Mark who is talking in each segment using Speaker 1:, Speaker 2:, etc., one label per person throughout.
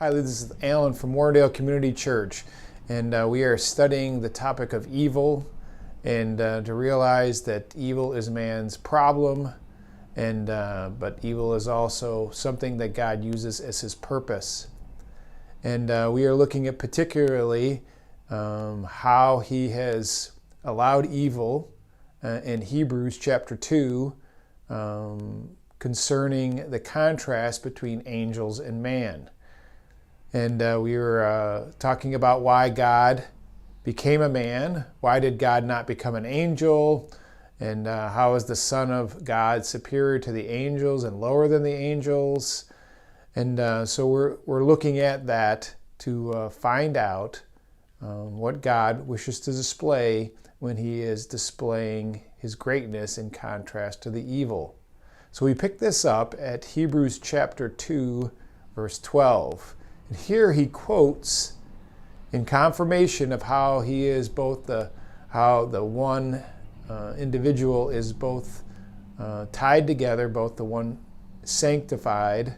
Speaker 1: Hi, this is Alan from Warrendale Community Church, and we are studying the topic of evil, and to realize that evil is man's problem, and but evil is also something that God uses as His purpose. And we are looking at particularly how He has allowed evil in Hebrews chapter 2 concerning the contrast between angels and man. And we were talking about why God became a man. Why did God not become an angel? And how is the Son of God superior to the angels and lower than the angels? And so we're looking at that to find out what God wishes to display when He is displaying His greatness in contrast to the evil. So we pick this up at Hebrews chapter 2, verse 12. And here he quotes in confirmation of how he is both how the one individual is both tied together, both the one sanctified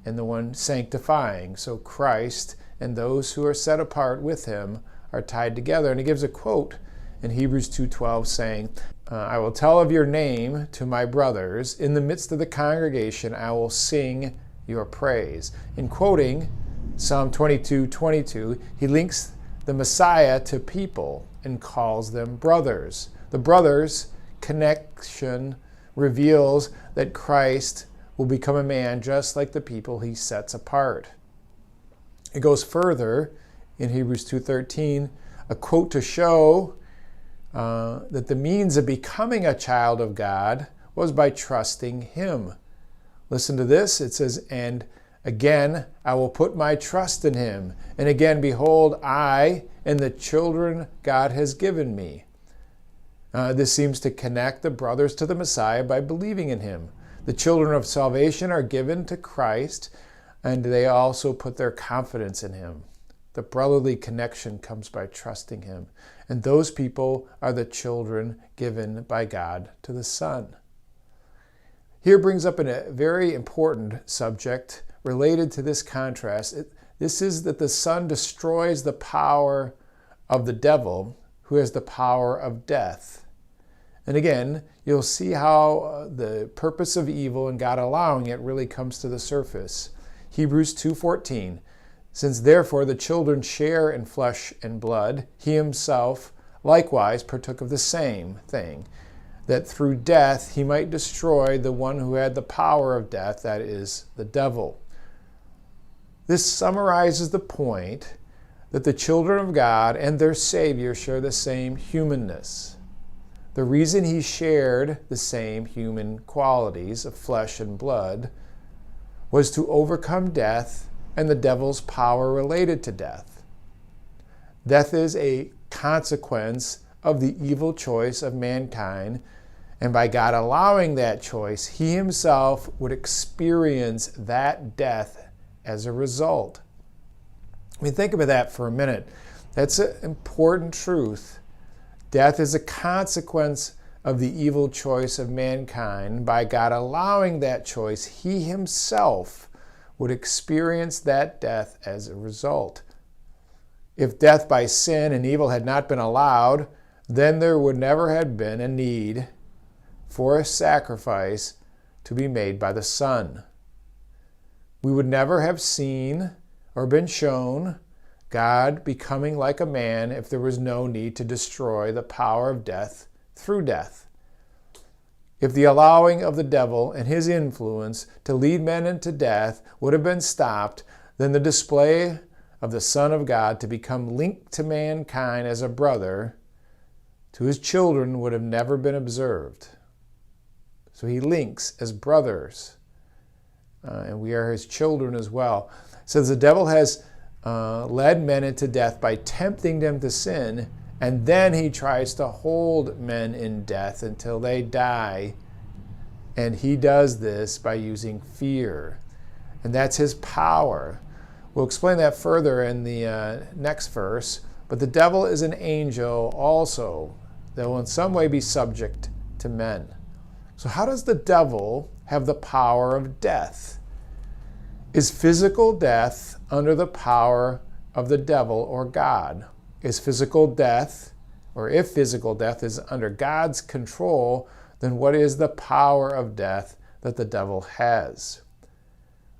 Speaker 1: and the one sanctifying. So Christ and those who are set apart with Him are tied together. And he gives a quote in Hebrews 2:12 saying, I will tell of your name to my brothers. In the midst of the congregation, I will sing your praise. In quoting Psalm 22:22, he links the Messiah to people and calls them brothers. The brothers connection reveals that Christ will become a man just like the people He sets apart. It goes further in Hebrews 2:13, a quote to show that the means of becoming a child of God was by trusting Him. Listen to this. It says, and again, I will put my trust in Him. And again, behold, I and the children God has given me. This seems to connect the brothers to the Messiah by believing in Him. The children of salvation are given to Christ, and they also put their confidence in Him. The brotherly connection comes by trusting Him. And those people are the children given by God to the Son. Here brings up a very important subject related to this contrast. This is that the Son destroys the power of the devil, who has the power of death. And again, you'll see how the purpose of evil and God allowing it really comes to the surface. Hebrews 2:14, since therefore the children share in flesh and blood, He Himself likewise partook of the same thing, that through death He might destroy the one who had the power of death, that is, the devil. This summarizes the point that the children of God and their Savior share the same humanness. The reason He shared the same human qualities of flesh and blood was to overcome death and the devil's power related to death. Death is a consequence of the evil choice of mankind, and by God allowing that choice, He Himself would experience that death as a result. I mean, think about that for a minute. That's an important truth. Death is a consequence of the evil choice of mankind. By God allowing that choice, He Himself would experience that death as a result. If death by sin and evil had not been allowed, then there would never have been a need for a sacrifice to be made by the Son. We would never have seen or been shown God becoming like a man if there was no need to destroy the power of death through death. If the allowing of the devil and his influence to lead men into death would have been stopped, then the display of the Son of God to become linked to mankind as a brother to His children would have never been observed. So He links as brothers, and we are His children as well. It says the devil has led men into death by tempting them to sin, and then he tries to hold men in death until they die, and he does this by using fear, and that's his power. We'll explain that further in the next verse, but the devil is an angel also that will in some way be subject to men. So how does the devil have the power of death? Is physical death under the power of the devil or God? Is physical death, or if physical death is under God's control, then what is the power of death that the devil has?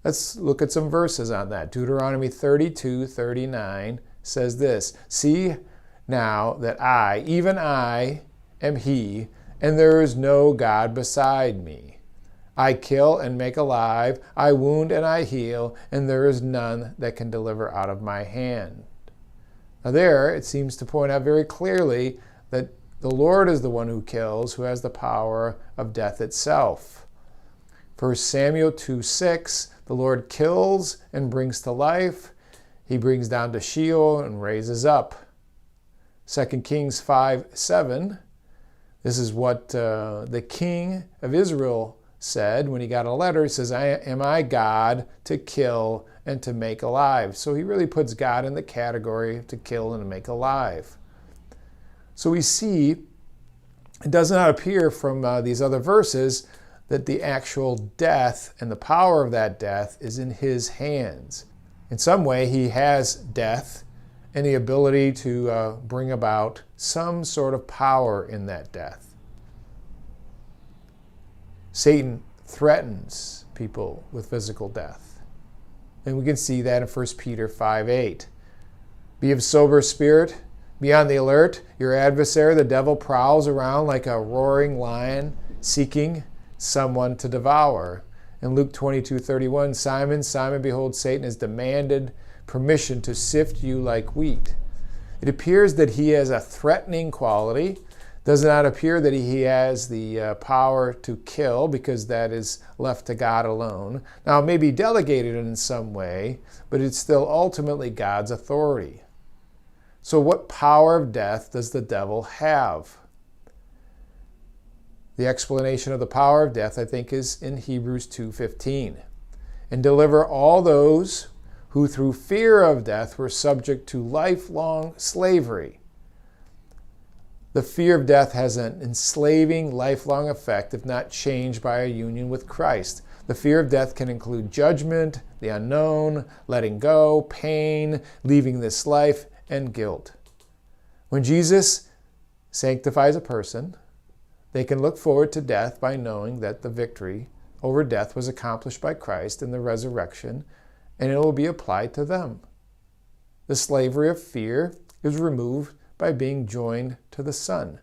Speaker 1: Let's look at some verses on that. Deuteronomy 32:39 says this, "See now that I, even I, am he, and there is no God beside me. I kill and make alive, I wound and I heal, and there is none that can deliver out of my hand." Now there, it seems to point out very clearly that the Lord is the one who kills, who has the power of death itself. 1 Samuel 2:6, the Lord kills and brings to life. He brings down to Sheol and raises up. 2 Kings 5:7, this is what the king of Israel said when he got a letter. He says, "Am I God to kill and to make alive?" So he really puts God in the category to kill and to make alive. So we see, it does not appear from these other verses that the actual death and the power of that death is in his hands. In some way, he has death and the ability to bring about some sort of power in that death. Satan threatens people with physical death. And we can see that in 1 Peter 5:8. "Be of sober spirit, be on the alert. Your adversary, the devil, prowls around like a roaring lion, seeking someone to devour." In Luke 22:31, "Simon, Simon, behold, Satan has demanded permission to sift you like wheat." It appears that he has a threatening quality. Does not appear that he has the power to kill, because that is left to God alone. Now, it may be delegated in some way, but it's still ultimately God's authority. So what power of death does the devil have? The explanation of the power of death, I think, is in Hebrews 2:15. "And deliver all those who through fear of death were subject to lifelong slavery." The fear of death has an enslaving, lifelong effect if not changed by a union with Christ. The fear of death can include judgment, the unknown, letting go, pain, leaving this life, and guilt. When Jesus sanctifies a person, they can look forward to death by knowing that the victory over death was accomplished by Christ in the resurrection, and it will be applied to them. The slavery of fear is removed by being joined to the Son.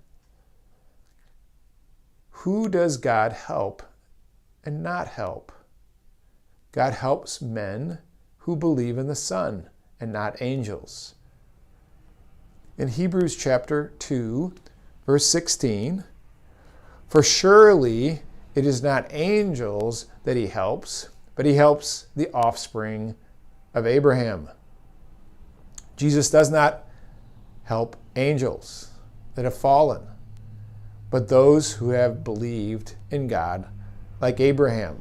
Speaker 1: Who does God help and not help? God helps men who believe in the Son and not angels. In Hebrews chapter 2, verse 16, "For surely it is not angels that he helps, but he helps the offspring of Abraham." Jesus does not help angels that have fallen, but those who have believed in God, like Abraham.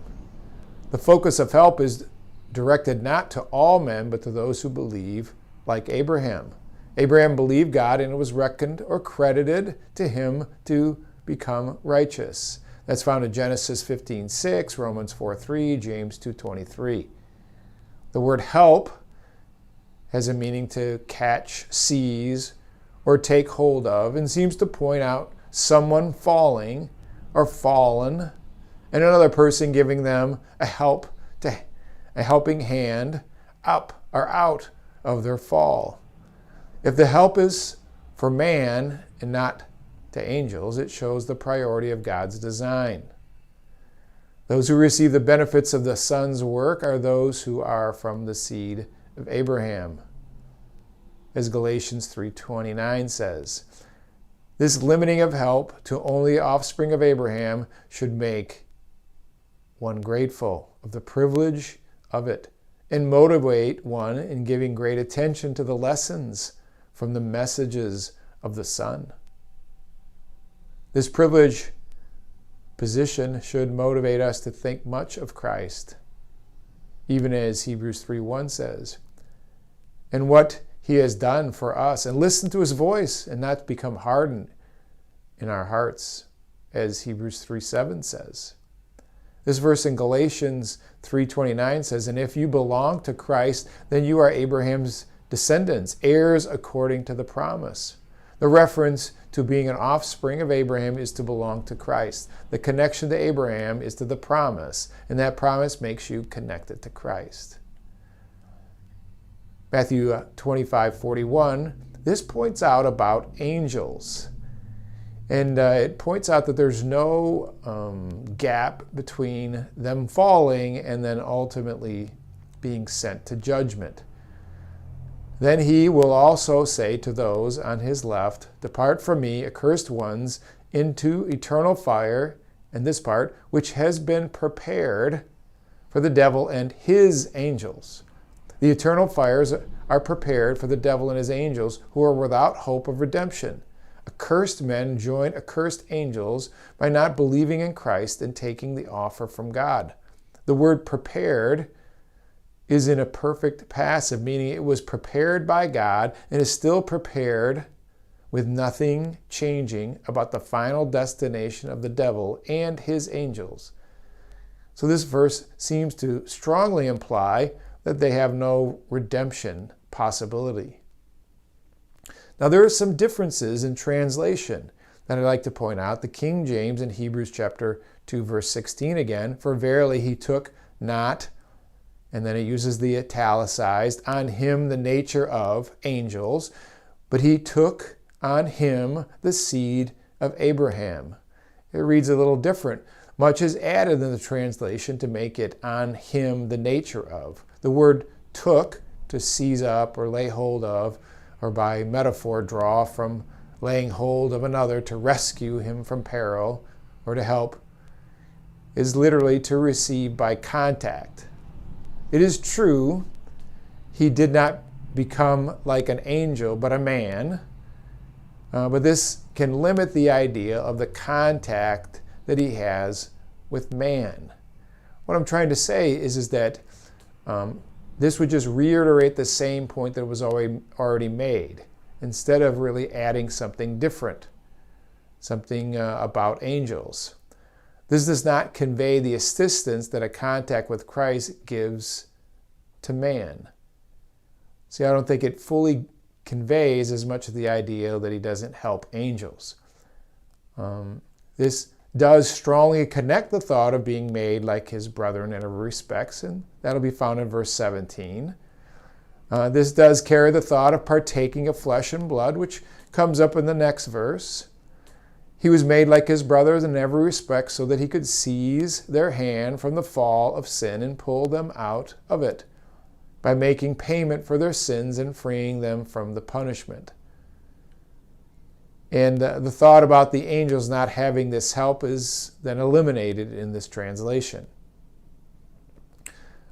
Speaker 1: The focus of help is directed not to all men, but to those who believe, like Abraham. Abraham believed God, and it was reckoned or credited to him to become righteous. That's found in Genesis 15:6, Romans 4:3, James 2:23. The word help has a meaning to catch, seize, or take hold of, and seems to point out someone falling or fallen, and another person giving them a helping hand up or out of their fall. If the help is for man and not to angels, it shows the priority of God's design. Those who receive the benefits of the Son's work are those who are from the seed of Abraham. As Galatians 3:29 says, this limiting of help to only offspring of Abraham should make one grateful of the privilege of it and motivate one in giving great attention to the lessons from the messages of the Son. This privileged position should motivate us to think much of Christ, even as Hebrews 3:1 says, and what he has done for us, and listen to his voice and not become hardened in our hearts, as Hebrews 3:7 says. This verse in Galatians 3:29 says, "And if you belong to Christ, then you are Abraham's descendants, heirs according to the promise." The reference to being an offspring of Abraham is to belong to Christ. The connection to Abraham is to the promise, and that promise makes you connected to Christ. Matthew 25:41, this points out about angels. And it points out that there's no gap between them falling and then ultimately being sent to judgment. Then he will also say to those on his left, "Depart from me, accursed ones, into eternal fire," and this part, "which has been prepared for the devil and his angels." The eternal fires are prepared for the devil and his angels who are without hope of redemption. Accursed men join accursed angels by not believing in Christ and taking the offer from God. The word prepared is in a perfect passive, meaning it was prepared by God and is still prepared with nothing changing about the final destination of the devil and his angels. So this verse seems to strongly imply that they have no redemption possibility. Now there are some differences in translation that I'd like to point out. The King James in Hebrews chapter 2 verse 16 again, "For verily he took not," and then it uses the italicized, "on him the nature of angels, but he took on him the seed of Abraham." It reads a little different. Much is added in the translation to make it "on him the nature of." The word took, to seize up or lay hold of, or by metaphor draw from laying hold of another to rescue him from peril or to help, is literally to receive by contact. It is true, he did not become like an angel, but a man. But this can limit the idea of the contact that he has with man. What I'm trying to say is that this would just reiterate the same point that was already made, instead of really adding something different, something about angels. This does not convey the assistance that a contact with Christ gives to man. See, I don't think it fully conveys as much of the idea that he doesn't help angels. This does strongly connect the thought of being made like his brethren in every respect, and that'll be found in verse 17. This does carry the thought of partaking of flesh and blood, which comes up in the next verse. He was made like his brothers in every respect so that he could seize their hand from the fall of sin and pull them out of it by making payment for their sins and freeing them from the punishment. And the thought about the angels not having this help is then eliminated in this translation.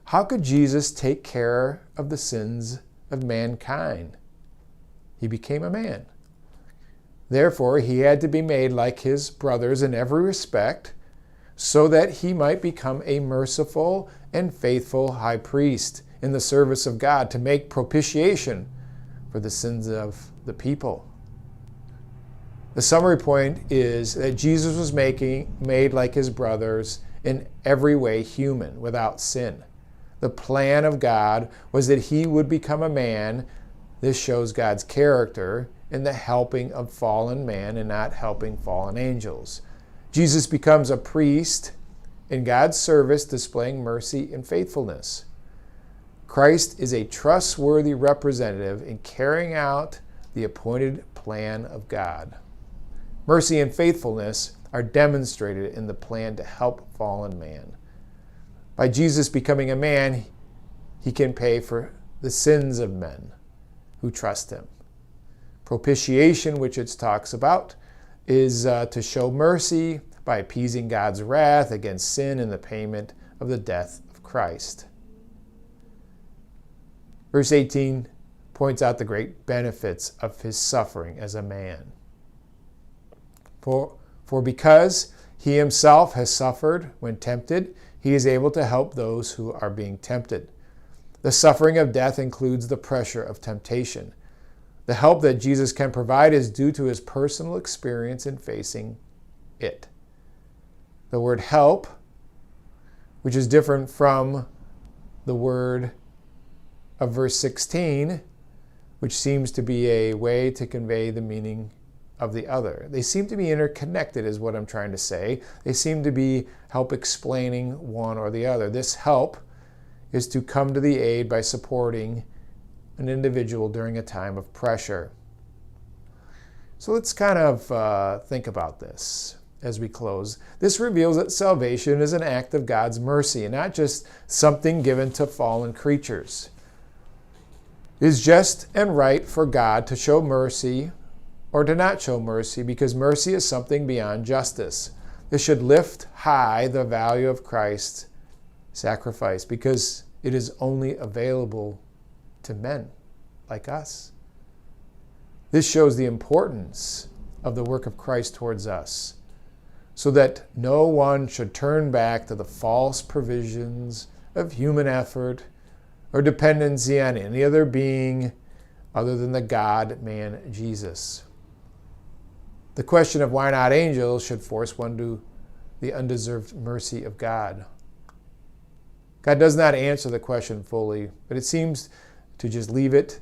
Speaker 1: How could Jesus take care of the sins of mankind? He became a man. Therefore, he had to be made like his brothers in every respect so that he might become a merciful and faithful high priest in the service of God to make propitiation for the sins of the people. The summary point is that Jesus was made like his brothers in every way human, without sin. The plan of God was that he would become a man. This shows God's character in the helping of fallen man and not helping fallen angels. Jesus becomes a priest in God's service, displaying mercy and faithfulness. Christ is a trustworthy representative in carrying out the appointed plan of God. Mercy and faithfulness are demonstrated in the plan to help fallen man. By Jesus becoming a man, he can pay for the sins of men who trust him. Propitiation, which it talks about, is to show mercy by appeasing God's wrath against sin in the payment of the death of Christ. Verse 18 points out the great benefits of his suffering as a man. For because he himself has suffered when tempted, he is able to help those who are being tempted. The suffering of death includes the pressure of temptation. The help that Jesus can provide is due to his personal experience in facing it. The word help which is different from the word of verse 16, which seems to be a way to convey the meaning of the other. They seem to be interconnected, is what I'm trying to say. They seem to be help explaining one or the other. This help is to come to the aid by supporting an individual during a time of pressure. So let's kind of think about this as we close. This reveals that salvation is an act of God's mercy and not just something given to fallen creatures. It is just and right for God to show mercy or to not show mercy, because mercy is something beyond justice. This should lift high the value of Christ's sacrifice, because it is only available to men like us. This shows the importance of the work of Christ towards us, so that no one should turn back to the false provisions of human effort or dependency on any other being other than the God-man Jesus. The question of why not angels should force one to the undeserved mercy of God. God does not answer the question fully, but it seems to just leave it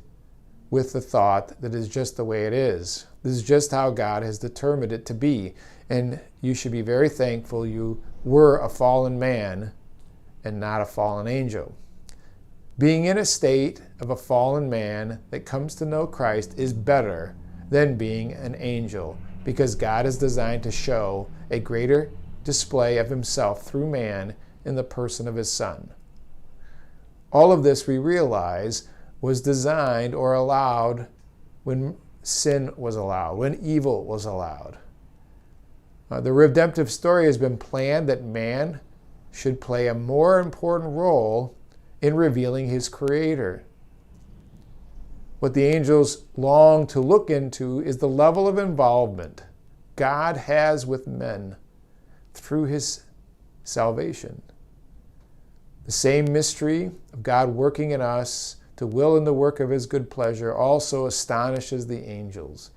Speaker 1: with the thought that is just the way it is. This is just how God has determined it to be, and you should be very thankful you were a fallen man and not a fallen angel. Being in a state of a fallen man that comes to know Christ is better than being an angel, because God is designed to show a greater display of himself through man in the person of his Son. All of this, we realize, was designed or allowed when sin was allowed, when evil was allowed. The redemptive story has been planned that man should play a more important role in revealing his Creator. What the angels long to look into is the level of involvement God has with men through his salvation. The same mystery of God working in us to will in the work of his good pleasure also astonishes the angels.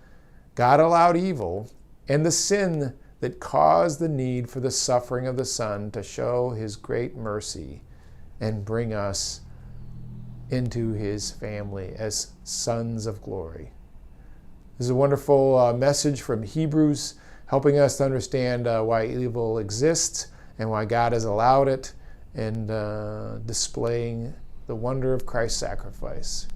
Speaker 1: God allowed evil and the sin that caused the need for the suffering of the Son to show his great mercy and bring us into his family as sons of glory. This is a wonderful message from Hebrews, helping us to understand why evil exists and why God has allowed it, and displaying the wonder of Christ's sacrifice.